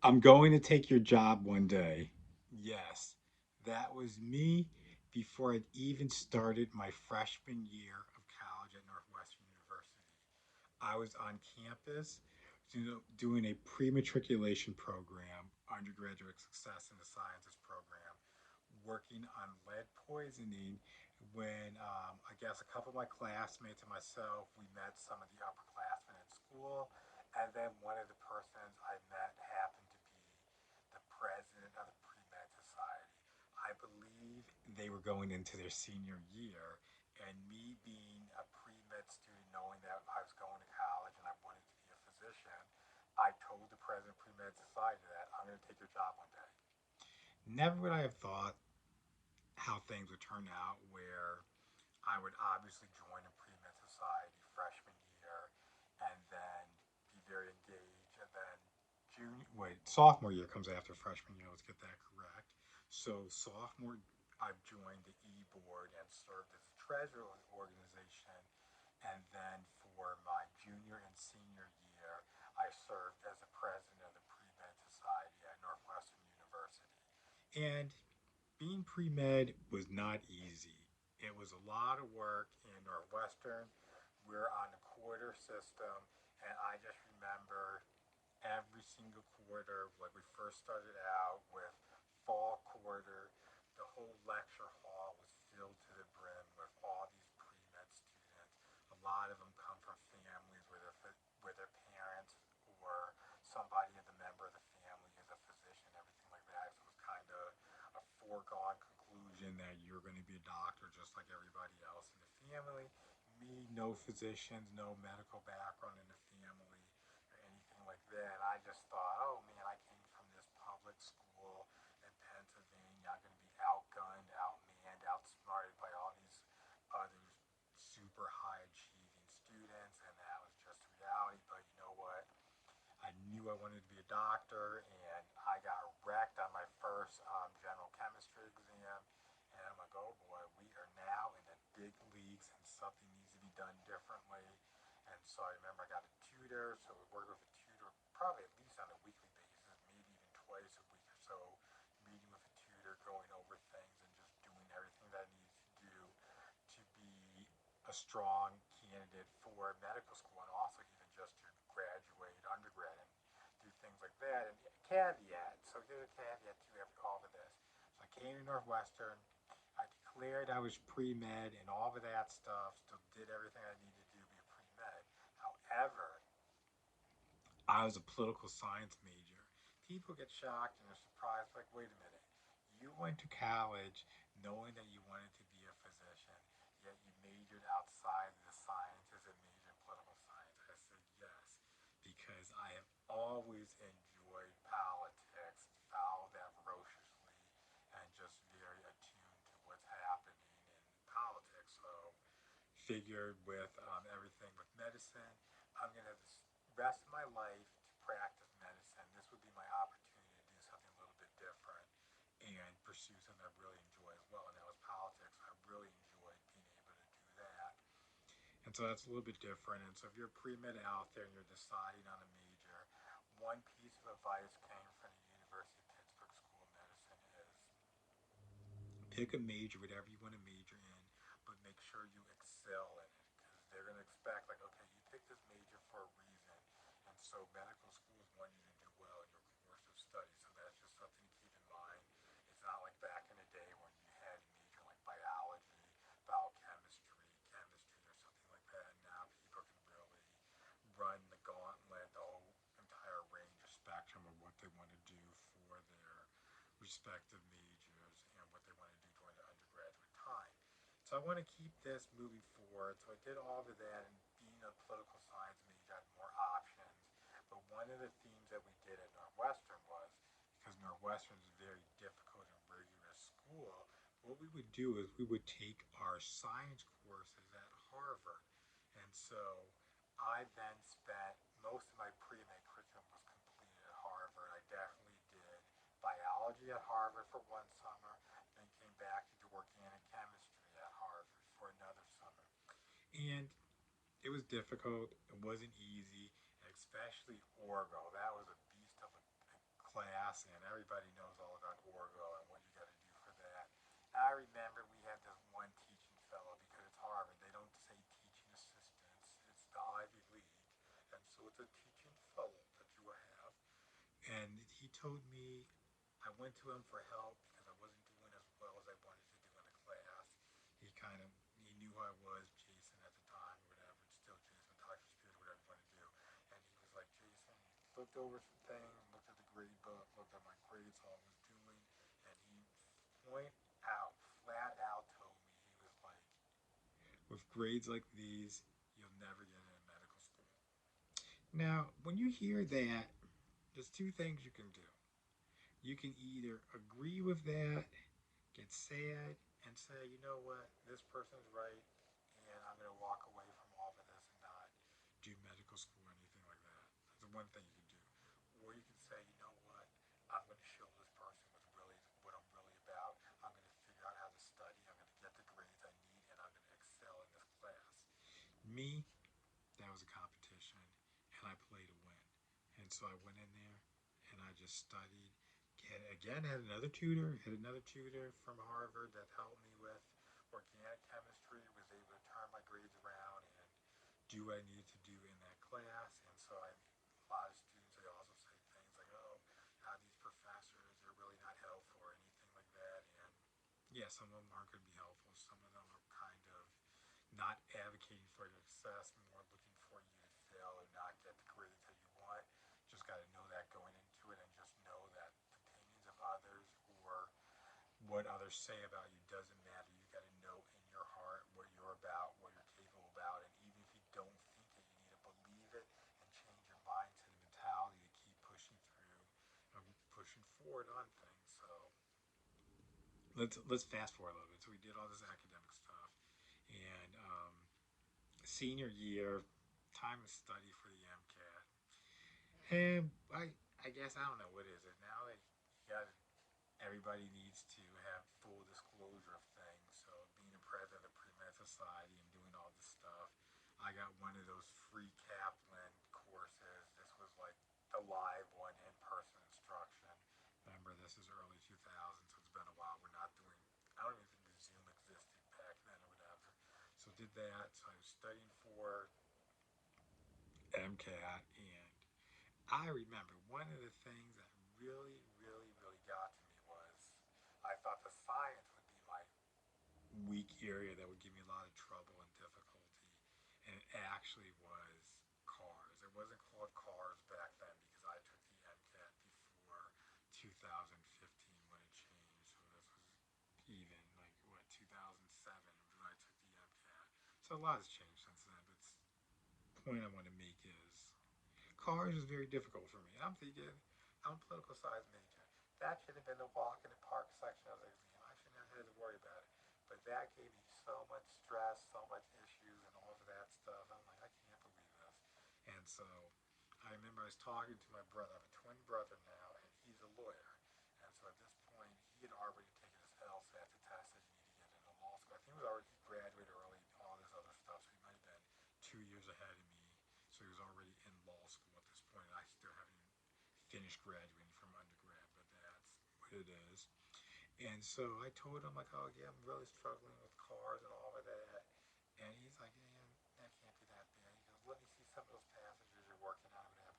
I'm going to take your job one day. Yes, that was me before I'd even started my freshman year of college at Northwestern University. I was on campus doing a pre-matriculation program, undergraduate success in the sciences program, working on lead poisoning when I guess a couple of my classmates and myself, we met some of the upperclassmen at school. And then one of the persons I met happened to be the president of the Premed Society. I believe they were going into their senior year, and me being a pre-med student, knowing that I was going to college and I wanted to be a physician, I told the president of Pre-Med Society that I'm going to take your job one day. Never would I have thought how things would turn out, where I would obviously join a pre-med society freshman year and then be very engaged. And then sophomore year comes after freshman year. Let's get that correct. So sophomore, I've joined the e-board and served as the treasurer of the organization. And then for my junior and senior year, I served as the president of the pre-med society at Northwestern University. And being pre med was not easy. It was a lot of work in Northwestern. We're on the quarter system, and I just remember every single quarter when we first started out with fall quarter, the whole lecture hall was filled to the brim with all these pre med students. A lot of them come from families where their parents or somebody of the member of the family is a physician, everything like that. So it was kind of a foregone conclusion that you're going to be a doctor just like everybody else in the family. Me, no physicians, no medical background in the family or anything like that. I just thought, oh man, I came from this public school in Pennsylvania. I'm going to be outgunned, outmanned, outsmarted by all these other super high achieving students, and that was just reality. But you know what? I knew I wanted to be a doctor, and I got wrecked on my first general chemistry exam. And I'm like, oh boy, we are now in the big leagues, and something needs to be done differently. And so I remember I got a tutor, so we worked with a tutor probably at least on a weekly basis, maybe even twice a week or so, meeting with a tutor, going over things, and just doing everything that I needed to do to be a strong candidate for medical school and also even just to graduate undergrad and do things like that. And caveat, so there's a caveat too after all of this. So I came to Northwestern, I declared I was pre-med and all of that stuff, still did everything I needed to do to be a pre-med. However, I was a political science major. People get shocked and are surprised, like, wait a minute, you went to college knowing that you wanted to be a physician, yet you majored outside of the sciences and majored in political science. I said yes, because I have always enjoyed politics, followed that ferociously, and just very attuned to what's happening in politics. So figured with everything with medicine, I'm going to have the rest of my life to practice medicine. This would be my opportunity to do something a little bit different and pursue something I really enjoy as well. And that was politics. I really enjoyed being able to do that. And so that's a little bit different. And so if you're pre-med out there and you're deciding on a major, one piece of advice came from the University of Pittsburgh School of Medicine is pick a major, whatever you want to major in, but make sure you excel in it because they're going to expect, like, okay, you picked this major for a reason. And so medical schools want you to do well in your course of study. So that's just something to keep in mind. It's not like back in the day when you had a major like biology, biochemistry, chemistry, or something like that. Now people can really run the gauntlet, the whole entire range of spectrum of what they want to do for their respective majors and what they want to do during their undergraduate time. So I want to keep this moving forward. So I did all of that, and being a political science major, I had more options. But one of the themes that we did at Northwestern was because Northwestern is a very difficult and rigorous school, what we would do is we would take our science courses at Harvard. And so I then spent most of my pre-med curriculum was completed at Harvard. I definitely did biology at Harvard for one summer, then came back to do organic chemistry at Harvard for another summer. And it was difficult. It wasn't easy, and especially Orgo. That was a beast of a class, and everybody knows all about Orgo and what you got to do for that. I remember we had this one teaching fellow because it's Harvard. They don't say teaching assistants; it's the Ivy League, and so it's a teaching fellow that you will have. And he told me I went to him for help because I wasn't doing as well as I wanted to do in the class. He kind of he knew who I was, Jason at the time, or whatever. It's still Jason, Doctor Spears, whatever you want to do. And he was like, Jason, he looked over some things, looked at the grade book, looked at my grades, how I was doing, and he point out, flat out told me he was like, with grades like these, you'll never get into medical school. Now, when you hear that, there's two things you can do. You can either agree with that, get sad, and say, you know what, this person's right, and I'm going to walk away from all of this and not do medical school or anything like that. That's the one thing you can do. Or you can say, you know what, I'm going to show this person what I'm really about. I'm going to figure out how to study. I'm going to get the grades I need, and I'm going to excel in this class. Me, that was a competition, and I played to win. And so I went in there, and I just studied. Again, had another tutor from Harvard that helped me with organic chemistry, was able to turn my grades around and do what I needed to do in that class. And so a lot of students, they also say things like, oh, these professors are really not helpful or anything like that. And yeah, some of them aren't going to be helpful. Some of them are kind of not advocating for your success, more looking for you to fail or not get the grades that you want. Just got to know that going into it, and just know that the opinions of others or what others say about you doesn't matter. You got to know in your heart what you're about, what you're capable about, and even if you don't think it, you need to believe it and change your mind to the mentality to keep pushing through and pushing forward on things. So let's fast forward a little bit. So we did all this academic stuff, and senior year, time to study for the MCAT. And I guess I don't know what is it now. That you got everybody needs to have full disclosure of things. So being a president of the Premed Society and doing all this stuff, I got one of those free Kaplan courses. This was like the live one in person instruction. Remember, this is early 2000s, so it's been a while. We're not doing. I don't even think the Zoom existed back then or whatever. So did that. So I was studying for MCAT, and I remember one of the things that really got to me was I thought the science would be my weak area that would give me a lot of trouble and difficulty, and it actually was cars. It wasn't called cars back then because I took the MCAT before 2015 when it changed. So this was even like what 2007 when I took the MCAT. So a lot has changed since then. But the point I want to make is cars is very difficult for me. I'm thinking, I'm a political science major. That should have been the walk in the park section of the exam. I shouldn't have had to worry about it. But that gave me so much stress, so much issues, and all of that stuff. I'm like, I can't believe this. And so I remember I was talking to my brother. I have a twin brother now, and he's a lawyer. And so at this point, he had already taken his LSAT, the test that you need to get into law school. I think he graduated early, all this other stuff. So he might have been 2 years ahead of me. So he was already in law school at this point. I still haven't even finished graduating from undergrad, but that's what it is. And so I told him like, oh yeah, I'm really struggling with cars and all of that. And he's like, man, that can't be that bad. He goes, let me see some of those passages you're working on, or whatever.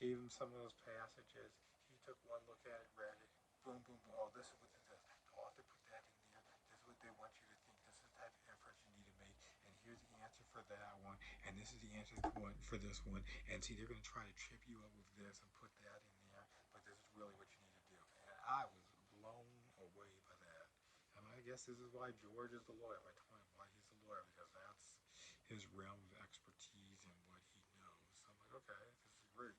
Gave him some of those passages. He took one look at it, read it, boom, boom, boom. Oh, this is what it says. The author put that in there. This is what they want you to think. This is the type of inference you need to make. And here's the answer for that one. And this is the answer for this one. And see, they're going to try to trip you up with this and put that in there. But this is really what you need to do. And I was blown away by that. And I guess this is why George is the lawyer, my twin, why he's the lawyer, because that's his realm of expertise and what he knows. So I'm like, okay, this is great.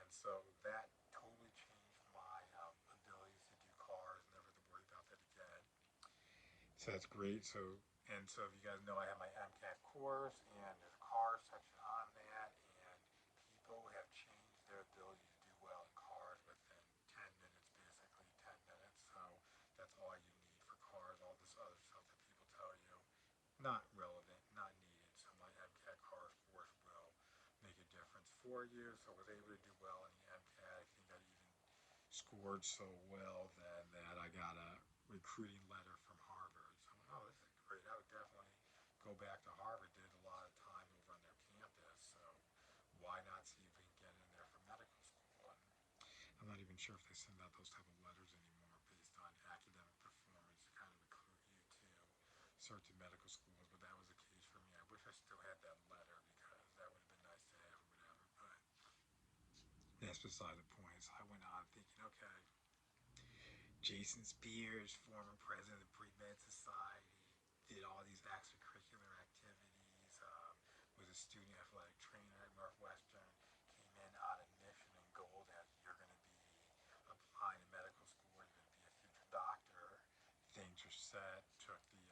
And so that totally changed my abilities to do cars, never to worry about that again. So that's great. So if you guys know, I have my MCAT course, and there's a car section on that, and people have changed their ability to do well in cars within 10 minutes, basically 10 minutes. So that's all you need for cars. All this other stuff that people tell you, not relevant, not needed. So my MCAT cars course will make a difference for you. So I was able to do well in the MCAT. I think I even scored so well that I got a recruiting letter from Harvard. So I'm like, oh, this is great. I would definitely go back to Harvard. Did a lot of time over on their campus. So why not see if we can get in there for medical school? And I'm not even sure if they send out those type of letters anymore based on academic performance to kind of recruit you to certain medical schools. But that was the case for me. I wish I still had that letter because that would have been nice to have or whatever. But that's beside the point. So I went on thinking, okay, Jason Spears, former president of the Premed Society, did all these extracurricular activities, was a student athletic trainer at Northwestern, came in on a mission and goal that you're going to be applying to medical school, you're going to be a future doctor. Things are set, took the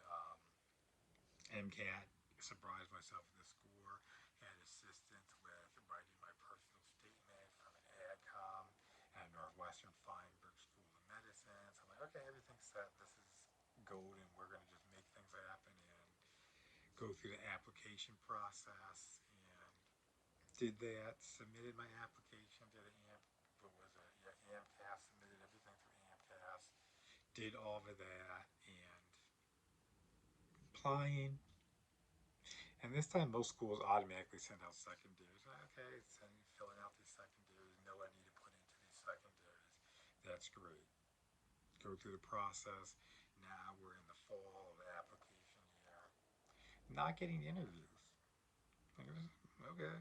MCAT, surprised myself with the score, had assistance with writing my personal statement from an AdCom at Northwestern Feinberg School of Medicine. So I'm like, okay, everything's set. This is golden. We're going to just make things happen and go through the application process. And did that, submitted my application, did an what was it? Yeah, AMCAS, submitted everything through AMCAS, did all of that, and applying. And this time, most schools automatically send out secondaries. Okay, filling out these secondaries. Know what I need to put into these secondaries. That's great. Go through the process. Now we're in the fall of the application year. Not getting interviews. Okay,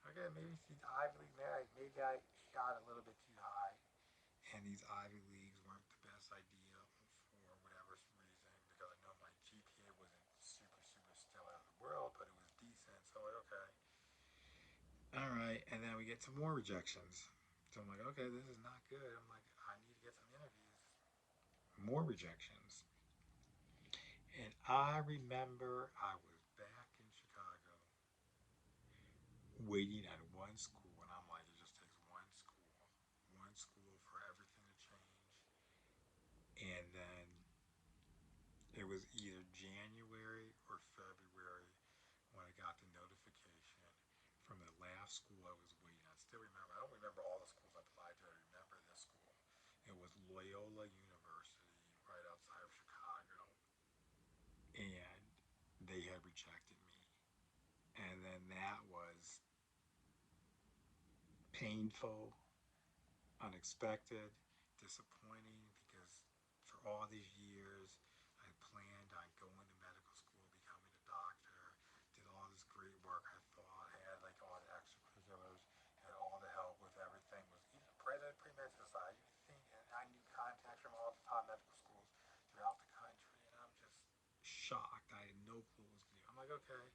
okay, maybe she's Ivy League married. Maybe I shot a little bit too high. And these Ivy Leagues weren't the best idea for whatever reason because I know my GPA wasn't super, super still out of the world, but it was decent. So, like, okay, all right. And then we get some more rejections. So I'm like, okay, this is not good. I'm like, I need to get some interviews. More rejections. And I remember I was back in Chicago waiting at one school, and I'm like, it just takes one school for everything to change. And then it was either January or February when I got the notification from the last school I was waiting. I still remember. I don't remember all the schools I applied to. I remember this school. It was Loyola University, right outside of Chicago, and they had rejected me. And then that was painful, unexpected, disappointing because for all these years I planned on going to medical school, becoming a doctor, did all this great work. I thought I had like all the extracurriculars, had all the help with everything, was even president of pre-med society, anything, and I knew contacts from all the top medical schools throughout the country, and I'm just shocked. I had no clue what was going to do. I'm like, okay,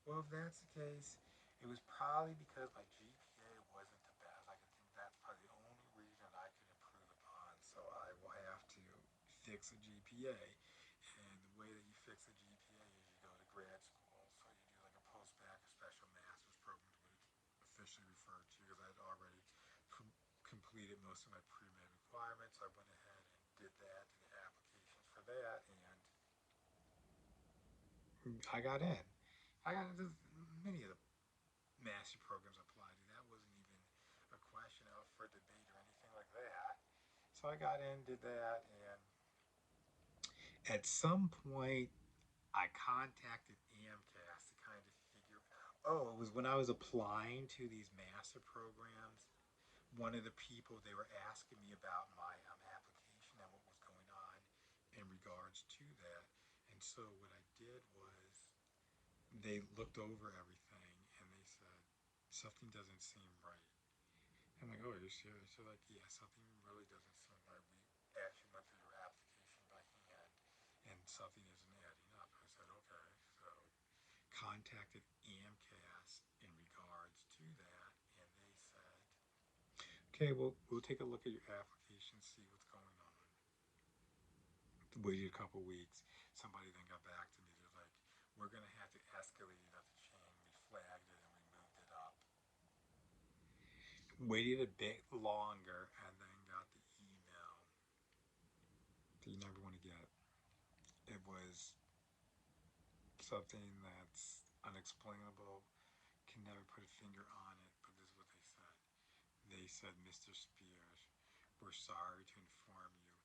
well, if that's the case, it was probably because my GPA wasn't the best. I could think that's probably the only reason I could improve upon. So I will have to fix a GPA. And the way that you fix a GPA is you go to grad school. So you do like a post-bac or special master's program, what it's officially referred to, because I had already completed most of my pre-med requirements. So I went ahead and did that, did the applications for that, and I got in. I got into many of the master programs I applied to. That wasn't even a question out for debate or anything like that. So I got in, did that, and at some point I contacted AMCAS to kind of figure. Oh, it was when I was applying to these master programs. One of the people they were asking me about my application and what was going on in regards to that. And so what I did was they looked over everything and they said something doesn't seem right. I'm like, oh, are you serious? They're like, yeah, something really doesn't seem right. We actually went through your application by hand and something isn't adding up. I said, okay. So contacted AMCAS in regards to that, and they said, okay, well, we'll take a look at your application, see what's going on. Waited a couple weeks. Somebody then got back to me. They're like, we're going to have to escalate it up the chain. We flagged it and we moved it up. Waited a bit longer and then got the email that you never want to get. It was something that's unexplainable, can never put a finger on it, but this is what they said. They said, Mr. Spears, We're sorry to inform you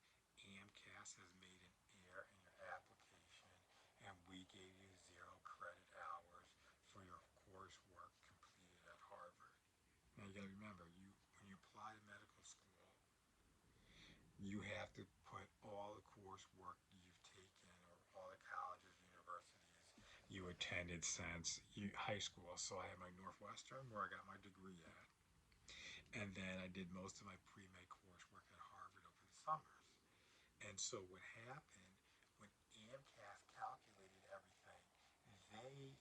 AMCAS has made an error in your application and we gave you 0 credit hours for your coursework completed at Harvard. Now you gotta remember, when you apply to medical school, you have to put all the coursework you've taken or all the colleges, universities you attended since high school. So I have my Northwestern where I got my degree at, and then I did most of my pre-med coursework at Harvard over the summers. And so what happened when AMCAS calculated everything, they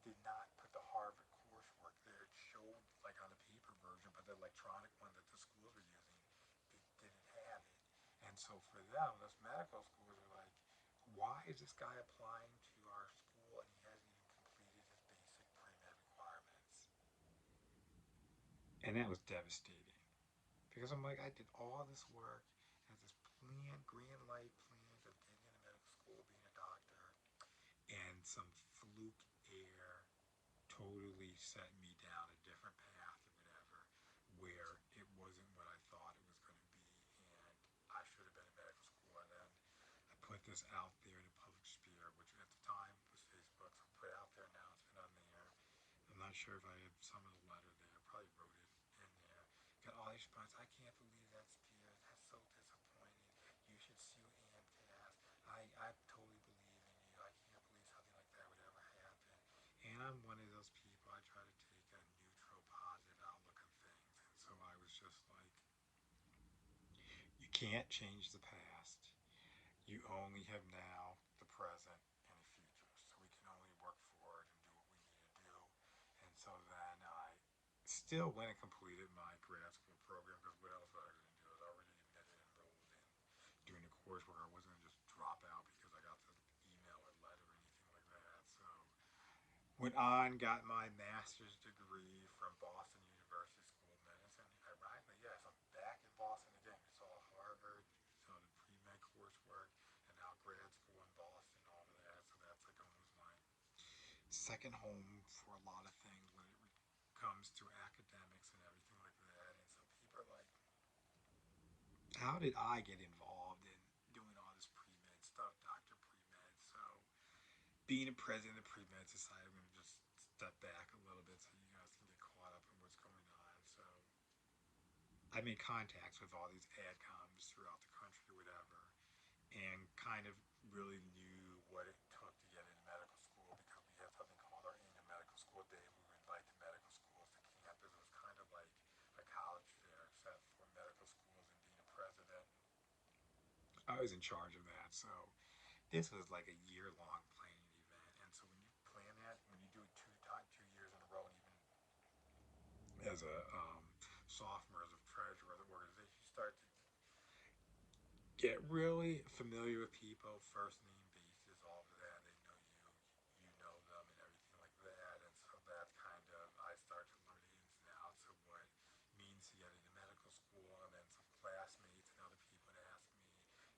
did not put the Harvard coursework there. It showed like on the paper version, but the electronic one that the schools were using, it didn't have it. And so for them, those medical schools are like, why is this guy applying to our school and he hasn't even completed his basic pre-med requirements? And that was devastating because I'm like, I did all this work, had this plan, green light plans of getting into medical school, being a doctor, and some fluke air totally set me down a different path or whatever, where it wasn't what I thought it was going to be, and I should have been in medical school. And then I put this out there in the public sphere, which at the time was Facebook, so I put it out there, announcement on there. I'm not sure if I had some of the letter there. I probably wrote it in there. Got all these responses. I can't believe that, Spears. That's so disappointing. You should sue AMCAS. I totally believe in you. I can't believe something like that would ever happen. And I'm one of those people. I try to take a neutral, positive outlook on things. And so I was just like, you can't change the past. You only have now, the present, and the future. So we can only work forward and do what we need to do. And so then I still went and completed my grad school program because what else was I going to do? I was already admitted, enrolled in doing the coursework. I wasn't going to just drop out because I got the email or letter or anything like that. So went on, got my master's degree from Boston University School of Medicine. Ironically, yes, I'm back in Boston again. It's all Harvard, so the pre-med coursework, and now grad school in Boston, all of that. So that's like almost my second home for a lot of things when it comes to academics and everything like that. And so people are like, how did I get involved in doing all this pre-med stuff, Dr. Premed? So being a president of the Pre-Med Society, I'm going to just step back a little bit so you guys can get caught up in what's going on. So I made contacts with all these adcoms throughout the country or whatever, and kind of really knew what it took to get into medical school because we had something called our annual medical school day. We would invite the medical schools to campus. It was kind of like a college fair, except for medical schools, and being a president, I was in charge of that. So this was like a year-long planning event, and so when you plan that, when you do it 2 years in a row, and even as a sophomore, as a treasurer of the organization, you start to get really familiar with people, first name basis, all of that. They know you, you know them, and everything like that. And so that kind of, I start to learn the ins and outs of what it means to get into medical school. And then some classmates and other people would ask me,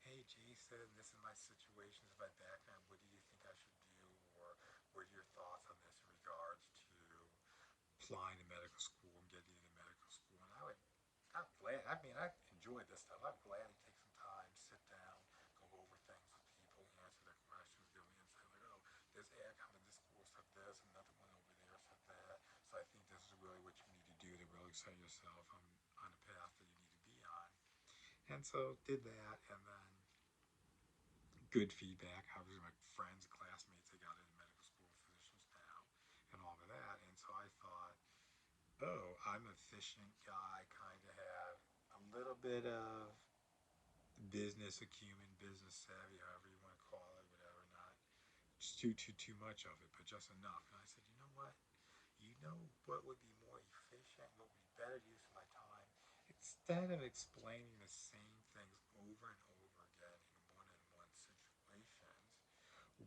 hey, Jason, this is my situation, this is my background. What do you think I should do? Or what are your thoughts on this in regards to applying to medical school and getting into medical school? And I'm glad. I mean, I enjoyed this stuff. I'm glad to take some time, sit down, go over things with people, answer their questions, give me insight. Like, oh, this ad coming to this school said this, another one over there said that. So I think this is really what you need to do to really set yourself on the path that you need to be on. And so did that, and then good feedback. Obviously, my friends, classmates, they got into medical school, physicians now, and all of that. And so I thought, oh, I'm an efficient guy, kind of have a little bit of business acumen, business savvy, however you want to call it, whatever, not too much of it, but just enough. And I said, you know what? You know what would be more efficient, what would be better use of my time? Instead of explaining the same things over and over again in one-on-one situations,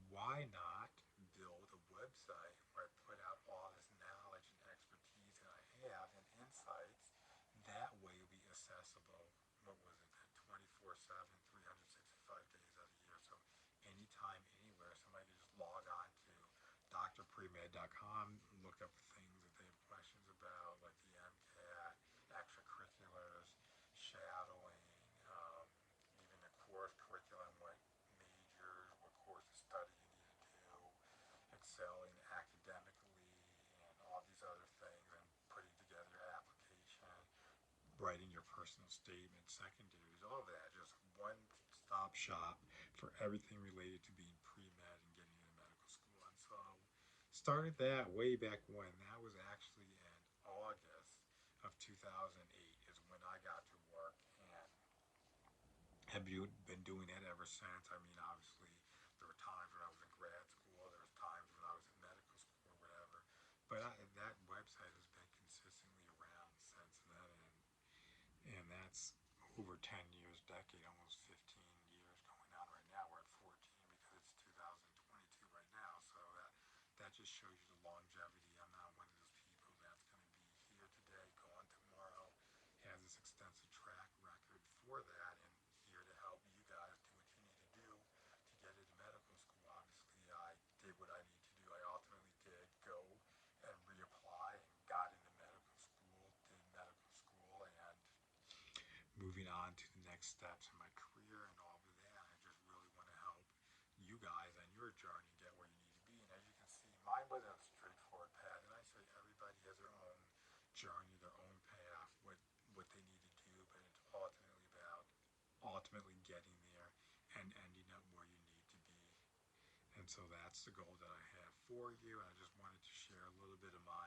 why not build a website where I put out all this knowledge and expertise that I have and insights? That way it'll be accessible. What was it? 24/7, 365 days out of the year. So anytime, anywhere, somebody can just log on to DoctorPremed.com, look up things that they have questions about, like the MCAT, extracurriculars, shadowing, writing your personal statement, secondaries, all of that. Just one stop shop for everything related to being pre-med and getting into medical school. And so started that way back when. That was actually in August of 2008 is when I got to work, and have been doing that ever since. I mean, obviously, there were times when I was in grad school, there was times when I was in medical school or whatever, but that website has been consistently around since then, and that's over 10 years, decade, almost 15 years going on right now. We're at 14 because it's 2022 right now, so that just shows you the longevity. I'm not one of those people that's going to be here today, gone tomorrow, has this extensive track record for that, and here to help you guys do what you need to do to get into medical school. Obviously, I did what I need to do. I ultimately did go and reapply and got into medical school, did medical school, and moving on to the next steps in my career and all of that. I just really want to help you guys on your journey get where you need to be. And as you can see, mine wasn't a straightforward path. And I say everybody has their own journey, their own path, what they need to do, but it's ultimately about ultimately getting there and ending up where you need to be. And so that's the goal that I have for you. I just wanted to share a little bit of my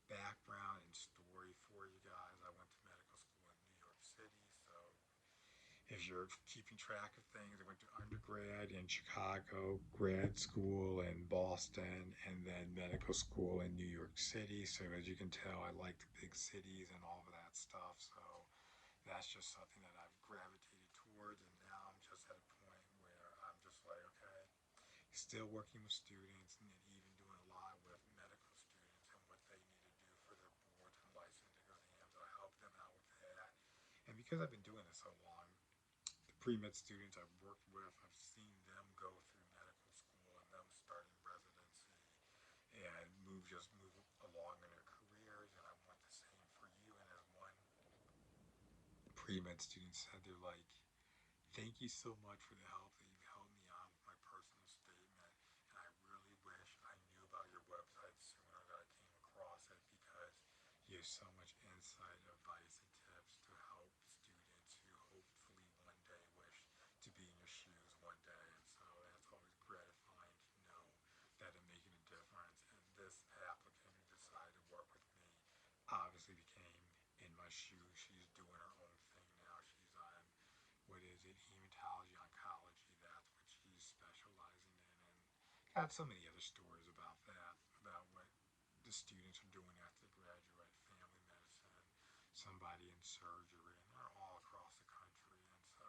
background and story for you guys. I went to medical school in New York City, so if you're keeping track of things, I went to undergrad in Chicago, grad school in Boston, and then medical school in New York City. So as you can tell, I like the big cities and all of that stuff. So that's just something that I've gravitated towards, and now I'm just at a point where I'm just like, okay, still working with students and even doing a lot with medical students and what they need to do for their boards and licensing exams. I help them out with that. And because I've been doing this so long, the pre-med students I've worked with, I've seen them go through medical school and them starting residency and move along in their careers. And I want the same for you. And as one pre-med student said, they're like, thank you so much for the help that you've helped me on with my personal statement. And I really wish I knew about your website sooner, that I came across it, because you have so much insight, advice, and tips to help students who hopefully one day wish to be in your shoes one day. And so that's always gratifying to know that I'm making a difference. And this applicant who decided to work with me obviously became in my shoes. She's doing her own thing now. She's on, what is it, hematology oncology. That's what she's specializing in, and got so many other stories about that, about what the students are doing after they graduate, family medicine, somebody in surgery, and they're all across the country. And so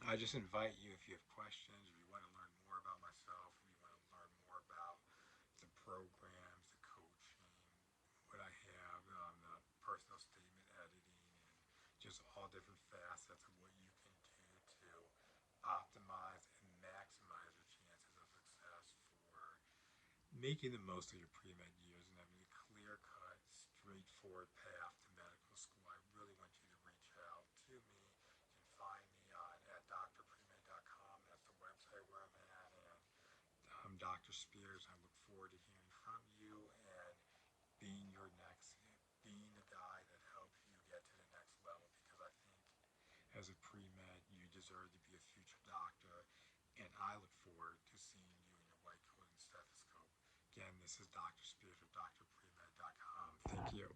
I just invite you, if you have questions, if you want to learn more about myself, if you want to learn more about the programs, the coaching, what I have on the personal statement editing, and just all different facets of what you can do to optimize and maximize your chances of success for making the most of your pre-med years and having a clear-cut, straightforward path to medical school. I really want you to reach out to me. You can find me on at DoctorPremed.com. That's the website where I'm at. And I'm Dr. Spears. I look forward to hearing from you and being your next, being the guy that helps you get to the next level, because I think as a pre-med, you deserve to be a future doctor, and I look forward to seeing you in your white coat and stethoscope. Again, this is Dr. Spears of DoctorPremed.com. Thank you.